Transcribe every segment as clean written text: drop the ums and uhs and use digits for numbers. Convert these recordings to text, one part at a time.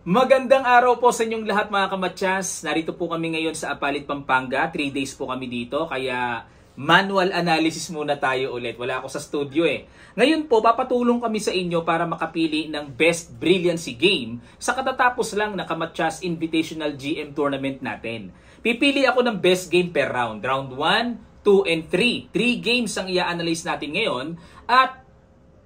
Magandang araw po sa inyong lahat mga kamatyas. Narito po kami ngayon sa Apalit, Pampanga. 3 days po kami dito kaya manual analysis muna tayo ulit. Wala ako sa studio eh. Ngayon po papatulong kami sa inyo para makapili ng Best Brilliancy Game sa katatapos lang na Kamatyas Invitational GM Tournament natin. Pipili ako ng best game per round. Round 1, 2, and 3. 3 games ang i-analyze natin ngayon at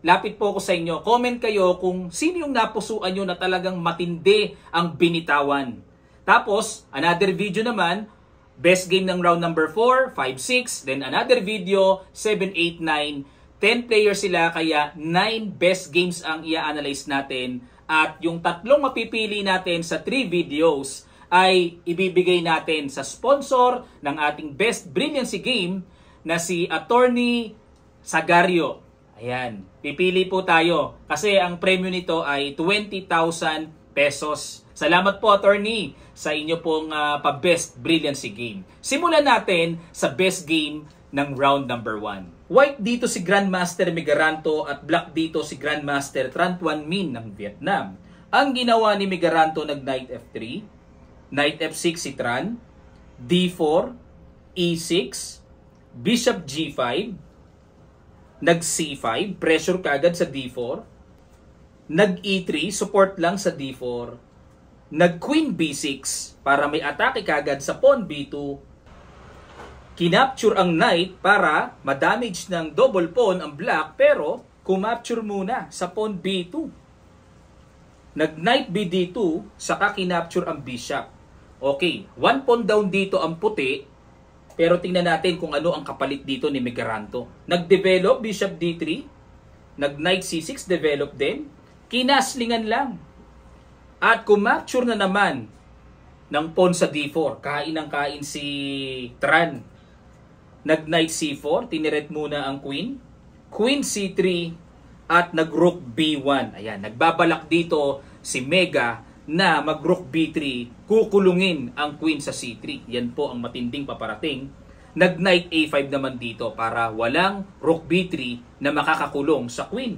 lapit po ako sa inyo. Comment kayo kung sino yung napusuan nyo na talagang matindi ang binitawan. Tapos, another video naman, best game ng round number 4, 5, 6. Then another video, 7, 8, 9. 10 players sila, kaya 9 best games ang i-analyze natin. At yung tatlong mapipili natin sa 3 videos ay ibibigay natin sa sponsor ng ating Best Brilliancy Game na si Attorney Sagario. Ayan, pipili po tayo kasi ang premyo nito ay 20,000 pesos. Salamat po, attorney, sa inyo pong pa-best brilliancy game. Simulan natin sa best game ng round number 1. White dito si Grandmaster Megaranto at black dito si Grandmaster Tran Tuan Minh ng Vietnam. Ang ginawa ni Megaranto nag-Knight F3, Knight F6 si Tran, D4, E6, Bishop G5, nag-C5, pressure kaagad sa D4. Nag-E3, support lang sa D4. Nag-Queen B6, para may atake kaagad sa Pawn B2. Kinapture ang Knight para madamage ng double pawn ang black, pero kumapture muna sa Pawn B2. Nag-Knight BD2, saka kinapture ang Bishop. Okay, 1 pawn down dito ang puti, pero tingnan natin kung ano ang kapalit dito ni Megaranto. Nag-develop Bishop D3, nag-Knight C6 develop din, kinaslingan lang. At kumapture na naman ng pawn sa D4. Kain ng kain si Tran. Nag-Knight C4, tiniret muna ang Queen. Queen C3 at nag-Rook B1. Ayan, nagbabalak dito si Mega na mag-Rook B3, kukulungin ang Queen sa C3. Yan po ang matinding paparating. Nag-Knight A5 naman dito para walang Rook B3 na makakakulong sa Queen.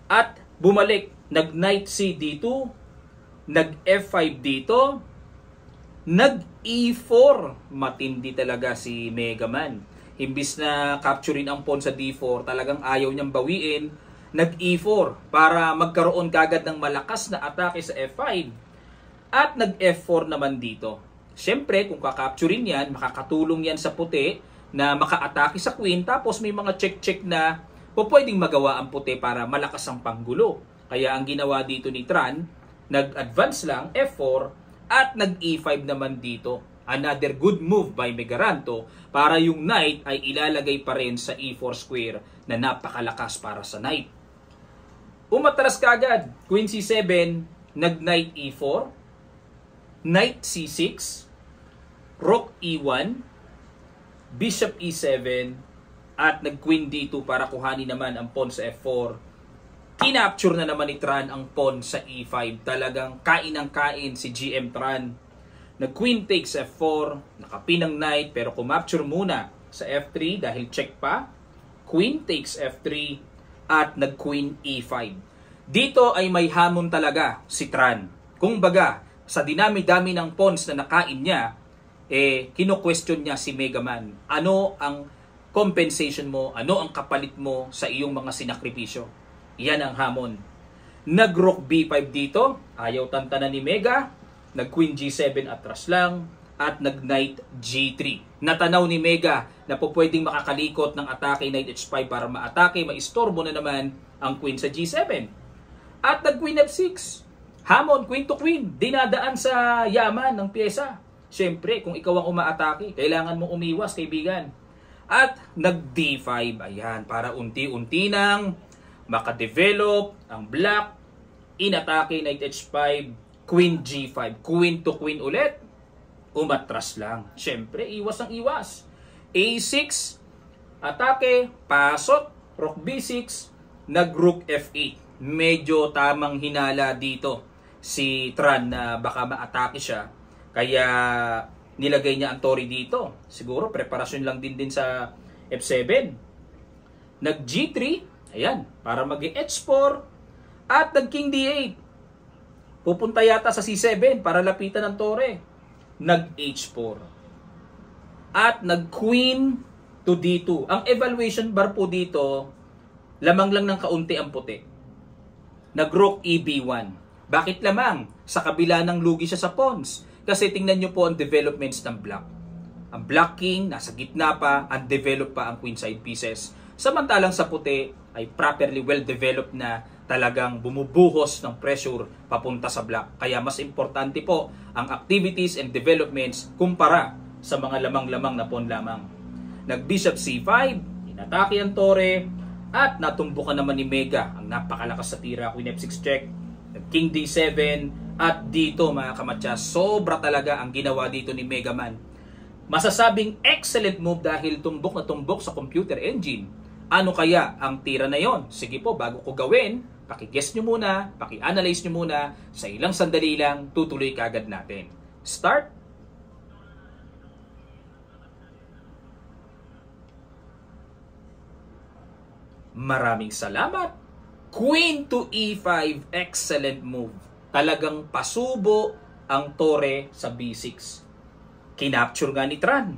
At bumalik, nag-Knight C D2, nag-F5 dito, nag-E4. Matindi talaga si Mega Man. Imbis na capturein ang pawn sa D4, talagang ayaw niyang bawiin. Nag-E4 para magkaroon kagad ng malakas na atake sa F5. At nag-F4 naman dito. Siyempre, kung kakapturin yan, makakatulong yan sa puti na maka-atake sa Queen. Tapos may mga check-check na pwedeng magawa ang puti para malakas ang panggulo. Kaya ang ginawa dito ni Tran, nag-advance lang, F4, at nag-E5 naman dito. Another good move by Megaranto para yung Knight ay ilalagay pa rin sa E4 square na napakalakas para sa Knight. Umatras kaagad, Queen C7, nag-Knight E4, Knight C6, Rook E1, Bishop E7, at nag-Queen D2 para kuhanin naman ang pawn sa F4. Kinapture na naman ni Tran ang pawn sa E5. Talagang kain ng kain si GM Tran. Nag-Queen takes F4, nakapin ang Knight pero kumapture muna sa F3 dahil check pa. Queen takes F3 at nag-Queen E5. Dito ay may hamon talaga si Tran. Kung baga, sa dinami-dami ng pawns na nakain niya, kino-question niya si Mega Man. Ano ang compensation mo? Ano ang kapalit mo sa iyong mga sinakripisyo? Yan ang hamon. Nag-Rook B5 dito, ayaw tantanan ni Mega. Nag-Queen G7 atras lang. At nag-Knight G3. Natanaw ni Mega na pwedeng makakalikot ng atake Knight H5 para maatake, maistorbo na naman ang Queen sa G7. At nag-Queen F6. Hamon, Queen to Queen. Dinadaan sa yaman ng pyesa. Siyempre, kung ikaw ang umaatake, kailangan mong umiwas, kaibigan. At nag-D5. Ayan, para unti-unti nang makadevelop ang black. Inatake Knight H5, Queen G5. Queen to Queen ulit. Umatras lang. Siyempre, iwas ang iwas. A6, atake, pasok, Rook B6, nag-Rook F8. Medyo tamang hinala dito si Tran na baka maatake siya. Kaya nilagay niya ang Tori dito. Siguro, preparasyon lang din sa F7. Nag-G3, ayan, para mag-H4. At nag-King D8. Pupunta yata sa C7 para lapitan ng tore. Nag-H4. At nag-Queen to D2. Ang evaluation bar po dito, lamang lang ng kaunti ang puti. Nag-Rook EB1. Bakit lamang? Sa kabila ng lugi siya sa pawns. Kasi tingnan nyo po ang developments ng black. Ang black king, nasa gitna pa, undeveloped pa ang queenside pieces. Samantalang sa puti ay properly well-developed na talagang bumubuhos ng pressure papunta sa black. Kaya mas importante po ang activities and developments kumpara sa mga lamang-lamang na pawn lamang. Nag-Bishop C5, inatake ang tore, at natumbukan naman ni Mega ang napakalakas sa tira, Queen F6 check, King D7, at dito mga kamatya, sobra talaga ang ginawa dito ni Mega Man. Masasabing excellent move dahil tumbok na tumbok sa computer engine. Ano kaya ang tira na yon? Sige po, bago ko gawin, paki-guess nyo muna, paki-analyze nyo muna, sa ilang sandali lang, tutuloy kagad natin. Start! Maraming salamat! Queen to E5, excellent move. Talagang pasubo ang tore sa B6. Kinapture nga ni Tran.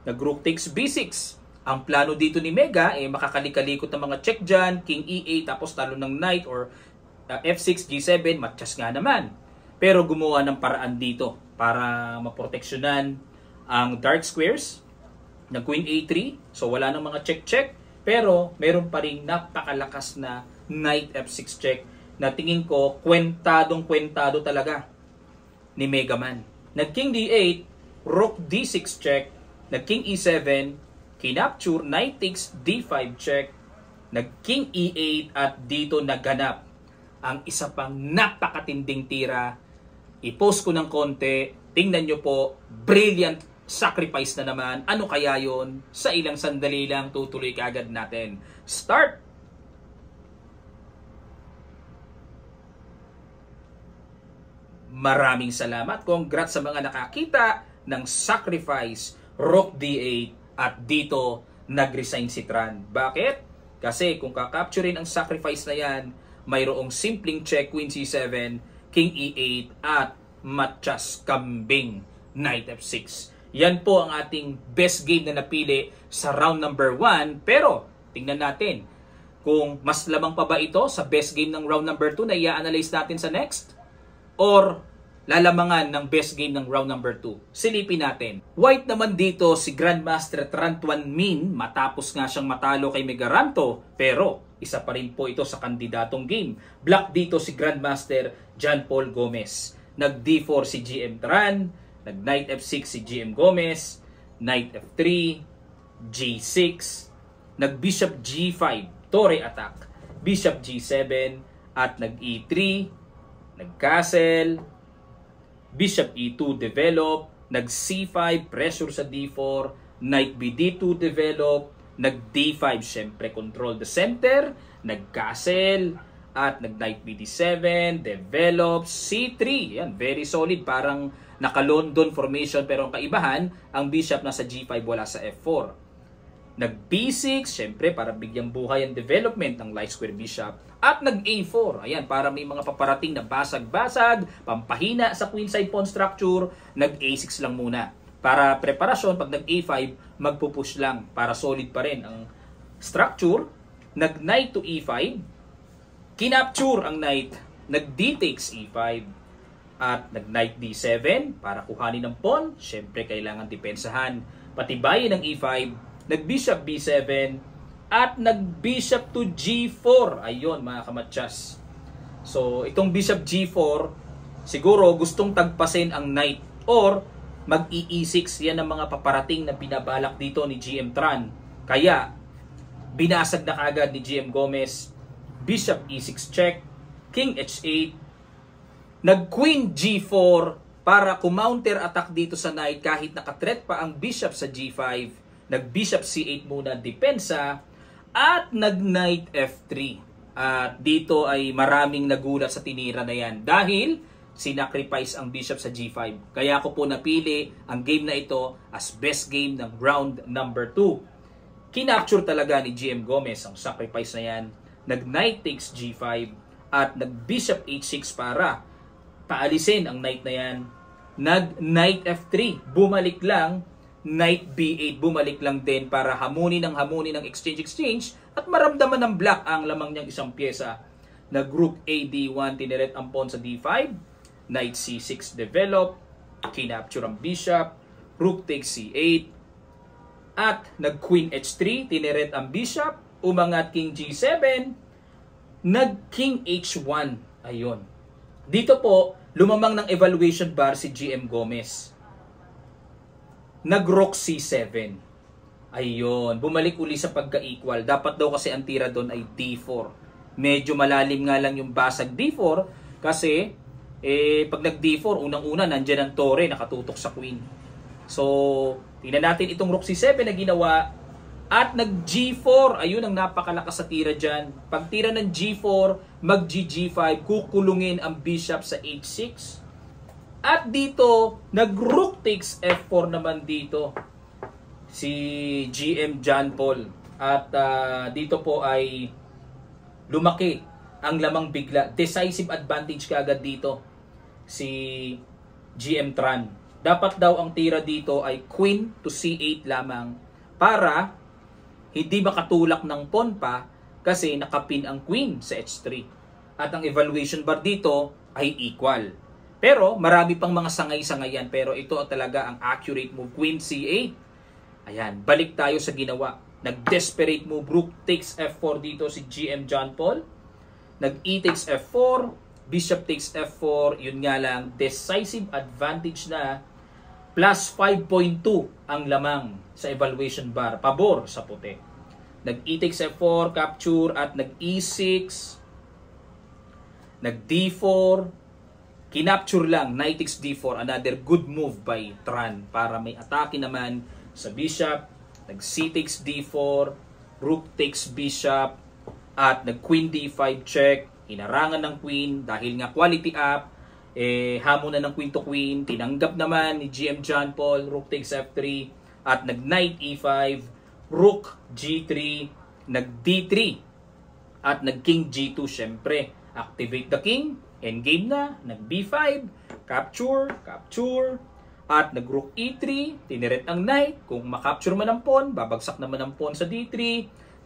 Nag-Rook takes B6. Ang plano dito ni Mega ay makakalikot ng mga check dyan, King E8, tapos talo ng Knight or F6, G7, matchas nga naman. Pero gumawa ng paraan dito para maproteksyonan ang dark squares ng Queen A3. So wala nang mga check-check. Pero meron pa rin napakalakas na Knight F6 check na tingin ko kwentado talaga ni Mega Man. Nag-King D8, Rook D6 check, nag-King E7, kinapture, Knight takes D5 check, nag-King E8 at dito naganap ang isa pang napakatinding tira. I-post ko ng konti, tingnan nyo po, brilliant sacrifice na naman. Ano kaya yon? Sa ilang sandali lang, tutuloy kaagad natin. Start! Maraming salamat. Congrats sa mga nakakita ng sacrifice, Rook D8, at dito nag-resign si Tran. Bakit? Kasi kung kakapturein ang sacrifice na yan, mayroong simpleng check, Queen C7, King E8, at matchas kambing, Knight F6. Yan po ang ating best game na napili sa round number 1. Pero, tingnan natin kung mas lamang pa ba ito sa best game ng round number 2 na i-analyze natin sa next, or lalamangan ng best game ng round number 2. Silipin natin. White naman dito si Grandmaster Trantuan Min matapos nga siyang matalo kay Megaranto, pero isa pa rin po ito sa kandidatong game. Black dito si Grandmaster John Paul Gomez. Nag-D4 si GM Tran, nag-Knight F6 si GM Gomez, Knight F3, G6, nag-Bishop G5, Tore attack, Bishop G7, at nag-E3, nag-Castle, Bishop E2 develop, nag-C5, pressure sa D4, Knight BD2 develop, nag-D5, syempre control the center, nag-Castle, at nag-Knight BD7, develop, C3, yan, very solid, parang naka-London formation, pero ang kaibahan, ang bishop nasa G5, wala sa F4. Nag-B6, syempre para bigyang buhay ang development ng light square bishop. At nag-A4, ayan, para may mga paparating na basag-basag, pampahina sa queenside pawn structure, nag-A6 lang muna. Para preparasyon, pag nag-A5, magpupush lang para solid pa rin ang structure. Nag-Knight to E5, kinapture ang Knight, nag-D takes E5, at nag-Knight D7 para kuhanin ng pawn. Syempre kailangan depensahan, patibayin ng E5, nag-Bishop B7, at nag-Bishop to G4. Ayun mga kamatsas. So itong Bishop G4, siguro gustong tagpasin ang Knight or mag-E6. Yan ang mga paparating na binabalak dito ni GM Tran. Kaya binasag na kaagad ni GM Gomez. Bishop E6 check, King H8, nag-Queen G4 para kumounter attack dito sa Knight kahit nakatreat pa ang Bishop sa G5. Nag-Bishop C8 muna depensa, at nag-Knight F3. At dito ay maraming nagulat sa tinira na yan dahil sinacrifice ang Bishop sa G5. Kaya ako po napili ang game na ito as best game ng round number 2. Kinapture talaga ni GM Gomez ang sacrifice na yan. Nag-Knight takes G5 at nag-Bishop H6 para paalisin ang knight na yan. Nag-knight F3, bumalik lang, knight B8, bumalik lang din para hamunin ng exchange at maramdaman ng black ang lamang niyang isang pyesa. Nag-rook A D1, tineret ang pawn sa D5, knight C6 develop, kinapture ang bishop, rook takes C8, at nag-queen H3, tineret ang bishop, umangat king G7, nag-king H1. Ayun. Dito po, lumamang ng evaluation bar si GM Gomez. Nag-rook C7. Ayun. Bumalik uli sa pagka-equal. Dapat daw kasi ang tira doon ay D4. Medyo malalim nga lang yung basag D4 kasi pag nag-D4, unang-una nandyan ang tore nakatutok sa queen. So, tingnan natin itong rook C7 na ginawa. At nag-G4, ayun ang napakalakas sa tira dyan. Pag tira ng G4, mag-G5, kukulungin ang bishop sa H6. At dito, nag-rook takes F4 naman dito si GM John Paul. At dito po ay lumaki ang lamang bigla. Decisive advantage kaagad dito si GM Tran. Dapat daw ang tira dito ay queen to C8 lamang para hindi makatulak ng pawn pa kasi nakapin ang queen sa H3. At ang evaluation bar dito ay equal. Pero marami pang mga sangay-sangayan pero ito talaga ang accurate move, queen C8. Ayan, balik tayo sa ginawa. Nag-desperate move, rook takes F4 dito si GM John Paul. Nag-E takes F4, bishop takes F4, yun nga lang, decisive advantage na plus 5.2 ang lamang sa evaluation bar, pabor sa puti. Nag-E takes F4, capture, at nag-E6, nag-D4, kinapture lang, knight takes D4, another good move by Tran para may atake naman sa bishop. Nag-C takes D4, rook takes bishop, at nag-queen D5 check, inarangan ng queen dahil nga quality up, hamon na ng queen to queen, tinanggap naman ni GM John Paul, rook takes F3, at nag-knight E5, rook G3, nag-D3, at nag-king G2, syempre, activate the king, endgame na, nag-B5, capture, at nag-rook E3, tineret ang knight, kung makapture man ang pawn, babagsak naman ang pawn sa D3,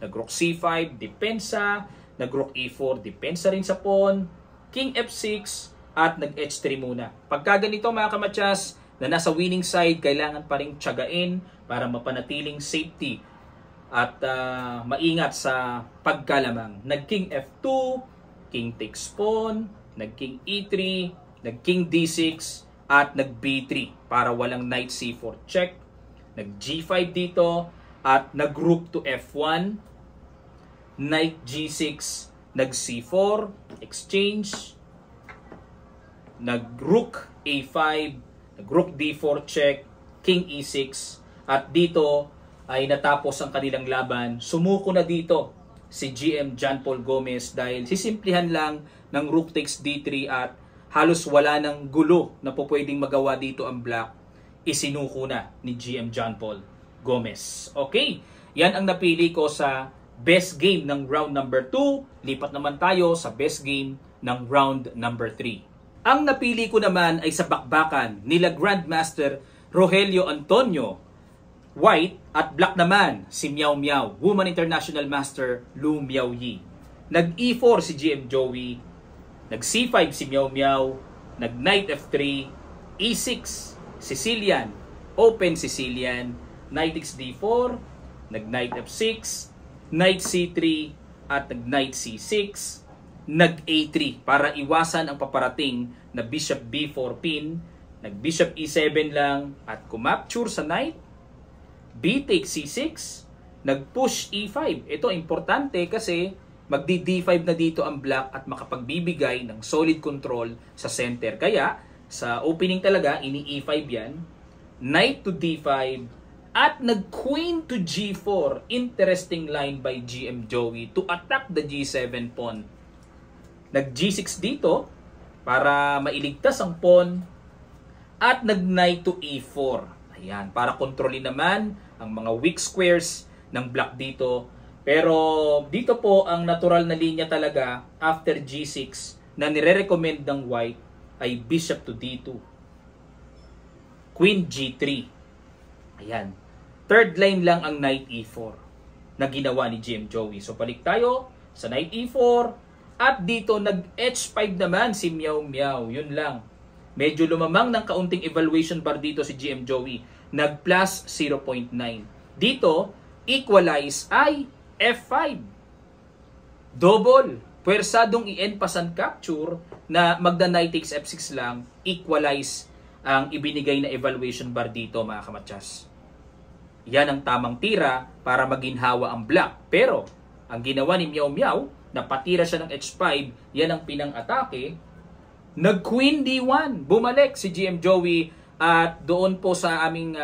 nag-rook C5, depensa, nag-rook E4, depensa rin sa pawn, king F6, at nag-H3 muna. Pagka ganito mga kamatyas, na nasa winning side, kailangan pa rin tiyagain para mapanatiling safety at maingat sa pagkalamang. Nag-king F2, king takes pawn, nag-king E3, nag-king D6, at nag-B3 para walang knight C4 check. Nag-G5 dito, at nag-rook to F1, knight G6, nag-C4, exchange, nag-rook A5, nag-rook D4 check, king E6, at dito ay natapos ang kanilang laban. Sumuko na dito si GM John Paul Gomez dahil sisimplihan lang ng rook takes D3 at halos wala ng gulo na po pwedeng magawa dito ang black. Isinuko na ni GM John Paul Gomez. Okay, yan ang napili ko sa best game ng round number 2. Lipat naman tayo sa best game ng round number 3. Ang napili ko naman ay sa bakbakan nila Grandmaster Rogelio Antonio, white, at black naman si Miao Miao, Woman International Master Lu Miaoyi. Nag-E4 si GM Joey, nag-C5 si Miao Miao, nag-Knight F3, E6, Sicilian, Open Sicilian, Knight takes D4, nag-Knight F6, Knight C3, at nag-Knight C6, nag-A3 para iwasan ang paparating na Bishop B4 pin, nag-Bishop E7 lang at kumapture sa Knight, B takes C6, nag-push E5. Ito importante kasi magdi-D5 na dito ang black at makapagbibigay ng solid control sa center. Kaya sa opening talaga, ini-E5 yan, Knight to D5, at nag-Queen to G4. Interesting line by GM Joey to attack the G7 pawn. Nag-G6 dito para mailigtas ang pawn at nag-Knight to E4. Ayan, para kontrolin naman ang mga weak squares ng black dito. Pero dito po ang natural na linya talaga after G6 na nire-recommend ng white ay bishop to d2. Queen g3. Ayan. Third line lang ang knight e4 na ginawa ni GM Joey. So balik tayo sa knight e4 at dito nag-h5 naman si Meow Meow. Yun lang. Medyo lumamang ng kaunting evaluation bar dito si GM Joey. Nag-plus 0.9. Dito, equalize ay f5. Double. Pwersadong i-end pasan capture na magda knight takes f6 lang, equalize ang ibinigay na evaluation bar dito mga kamatsas. Yan ang tamang tira para maginhawa ang black. Pero, ang ginawa ni Meow Meow, napatira siya ng h5, yan ang pinang-atake. Nag-queen d1, bumalik si GM Joey at doon po sa aming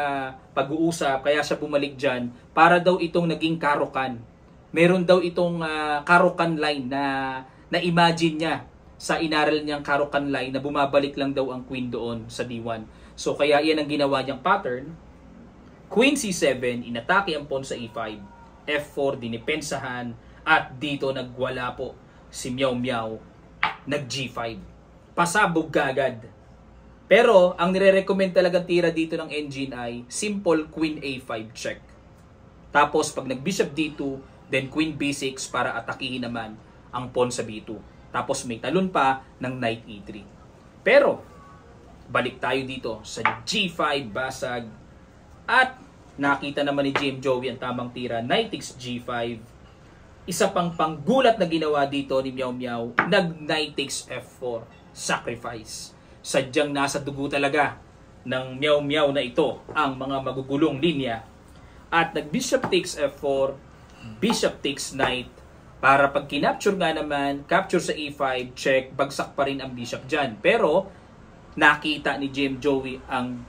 pag-uusap, kaya siya bumalik dyan, para daw itong naging karokan. Meron daw itong karokan line na imagine niya sa inaral niyang karokan line na bumabalik lang daw ang queen doon sa d1. So kaya yan ang ginawa niyang pattern. Queen c7, inatake ang pawn sa e5, f4, dinipensahan, at dito nagwala po si Meow Meow, nag g5. Pasabog kagad. Pero ang nire-recommend talagang tira dito ng engine ay simple queen a5 check. Tapos pag nag-bishop d2, then queen b6 para atakihin naman ang pawn sa b2. Tapos may talon pa ng knight e3. Pero balik tayo dito sa g5 basag at nakita naman ni GM Joey ang tamang tira, knight takes g5. Isa pang panggulat na ginawa dito ni Meow Meow, nag-knight takes f4, sacrifice. Sadyang nasa dugo talaga ng Meow Meow na ito ang mga magugulong linya. At nag-bishop takes f4, bishop takes knight, para pag kinapture nga naman, capture sa e5, check, bagsak pa rin ang bishop dyan. Pero nakita ni GM Joey ang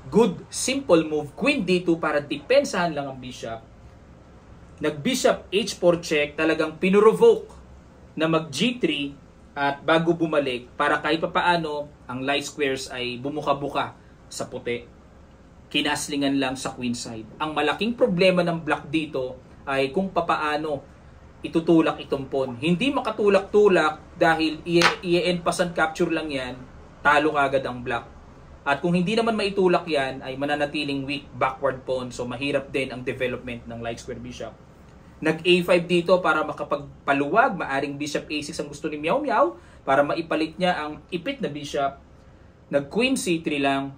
good simple move, queen d2 para depensahan lang ang bishop. Nag-bishop h4 check, talagang pinurovoke na mag g3 at bago bumalik para kahit papaano ang light squares ay bumuka-buka sa puti. Kinaslingan lang sa queen side. Ang malaking problema ng black dito ay kung papaano itutulak itong pawn. Hindi makatulak-tulak dahil i-end pasan capture lang yan, talo agad ang black. At kung hindi naman maitulak yan, ay mananatiling weak backward pawn. So mahirap din ang development ng light square bishop. Nag-a5 dito para makapagpaluwag. Maaring bishop a6 ang gusto ni Meow Meow para maipalit niya ang ipit na bishop. Nag-queen c3 lang.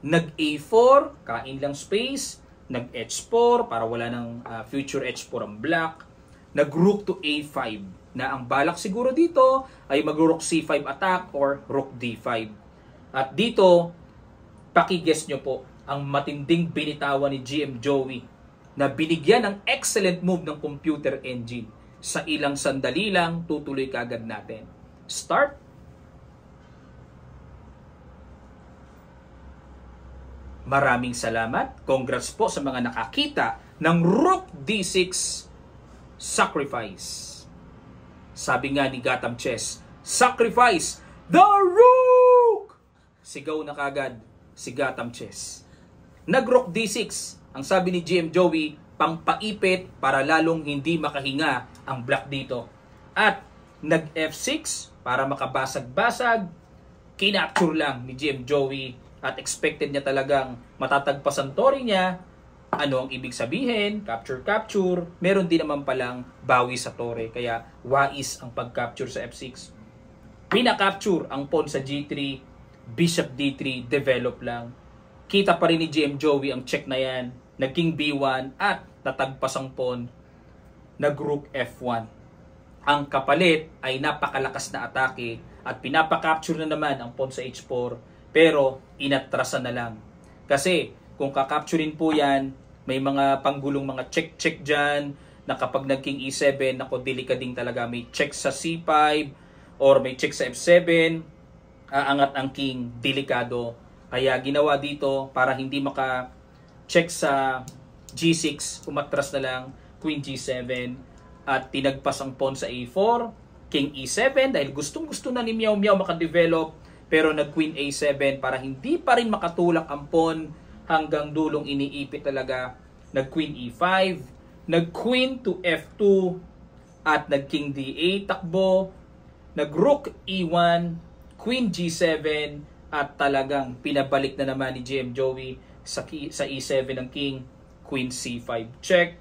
Nag-a4, kain lang space. Nag-h4 para wala ng future h4 ang black. Nag-rook to a5 na ang balak siguro dito ay mag-rook c5 attack or rook d5. At dito, pakiguess nyo po ang matinding binitawan ni GM Joey na binigyan ng excellent move ng computer engine. Sa ilang sandali lang, tutuloy kagad natin. Start. Maraming salamat. Congrats po sa mga nakakita ng rook d6 sacrifice. Sabi nga ni Gotham Chess, sacrifice the rook! Sigaw na kagad si Gotham Chess. Nag-rook d6. Ang sabi ni GM Joey, pangpaipit para lalong hindi makahinga ang black dito. At nag-f6 para makabasag-basag. Kinapture lang ni GM Joey at expected niya talagang matatagpasan tori niya. Ano ang ibig sabihin? Capture. Meron din naman palang bawi sa tore. Kaya wais ang pag-capture sa f6. Pinakapture ang pawn sa g3. Bishop d3. Develop lang. Kita pa rin ni GM Joey ang check na yan. Nag-king b1 at natagpas ang pawn. Nag-rook f1. Ang kapalit ay napakalakas na atake at pinapakapture na naman ang pawn sa h4. Pero inatrasan na lang. Kasi kung kakapturin po yan, may mga panggulong mga check-check dyan na kapag nag-king e7, nako delikading talaga. May check sa c5 or may check sa f7, aangat ang king, delikado. Kaya ginawa dito para hindi maka-check sa g6, umatras na lang, queen g7 at tinagpas ang pawn sa a4, king e7 dahil gustong-gusto na ni Meow Meow makadevelop, pero nag-queen a7 para hindi pa rin makatulak ang pawn hanggang dulong iniipit talaga. Nag-queen e5, nag-queen to f2, at nag-king d8 takbo, nag-rook e1, Queen G7, at talagang pinabalik na naman ni GM Joey sa E7 ng King, Queen C5 check,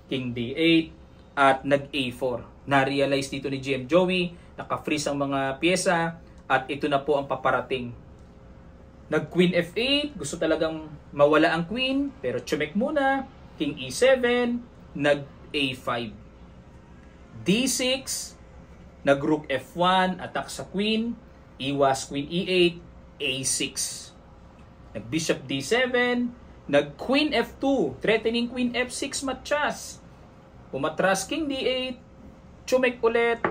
King D8, at nag-A4. Na-realize dito ni GM Joey, naka-freeze ang mga pyesa, at ito na po ang paparating. Nag-Queen F8, gusto talagang mawala ang Queen, pero chumek muna, King E7, nag-A5. D6, nag-Rook F1, attack sa Queen, iwas Queen E8, A6. Nag-Bishop D7, nag-Queen F2, threatening Queen F6 matchas. Umatras King D8, chumek ulit,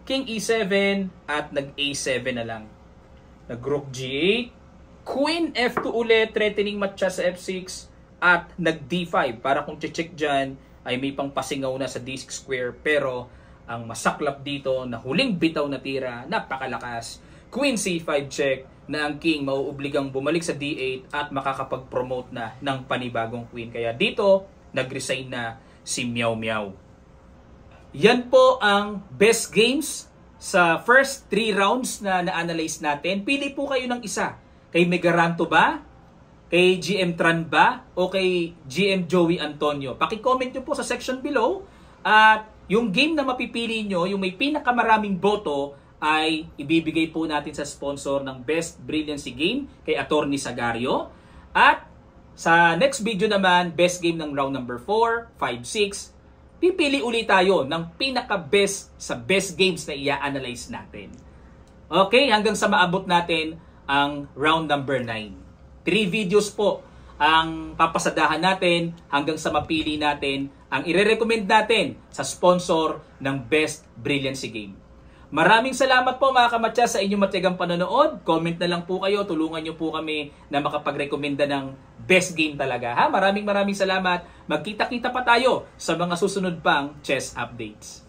King E7, at nag-A7 na lang. Nag-Rook G8, Queen F2 ulit, threatening matchas sa F6, at nag-D5. Para kung check dyan, ay may pang pasingaw na sa D6 square, pero ang masaklap dito na huling bitaw na tira, napakalakas. Queen C5 check, na ang King mauobligang bumalik sa D8 at makakapag-promote na ng panibagong Queen. Kaya dito, nag-resign na si Meow Meow. Yan po ang best games sa first 3 rounds na na-analyze natin. Pili po kayo ng isa. Kay Megaranto ba? Kay GM Tran ba? O kay GM Joey Antonio? Paki-comment nyo po sa section below. At yung game na mapipili nyo, yung may pinakamaraming boto, ay ibibigay po natin sa sponsor ng Best Brilliancy Game kay Attorney Sagario. At sa next video naman, best game ng round number 4, 5, 6, pipili ulit tayo ng pinaka-best sa best games na i-analyze natin. Okay, hanggang sa maabot natin ang round number 9. 3 videos po ang papasadahan natin hanggang sa mapili natin ang ire-recommend natin sa sponsor ng Best Brilliancy Game. Maraming salamat po mga kamatya sa inyong matigang panonood. Comment na lang po kayo. Tulungan nyo po kami na makapag-recommenda ng best game talaga. Maraming salamat. Magkita-kita pa tayo sa mga susunod pang chess updates.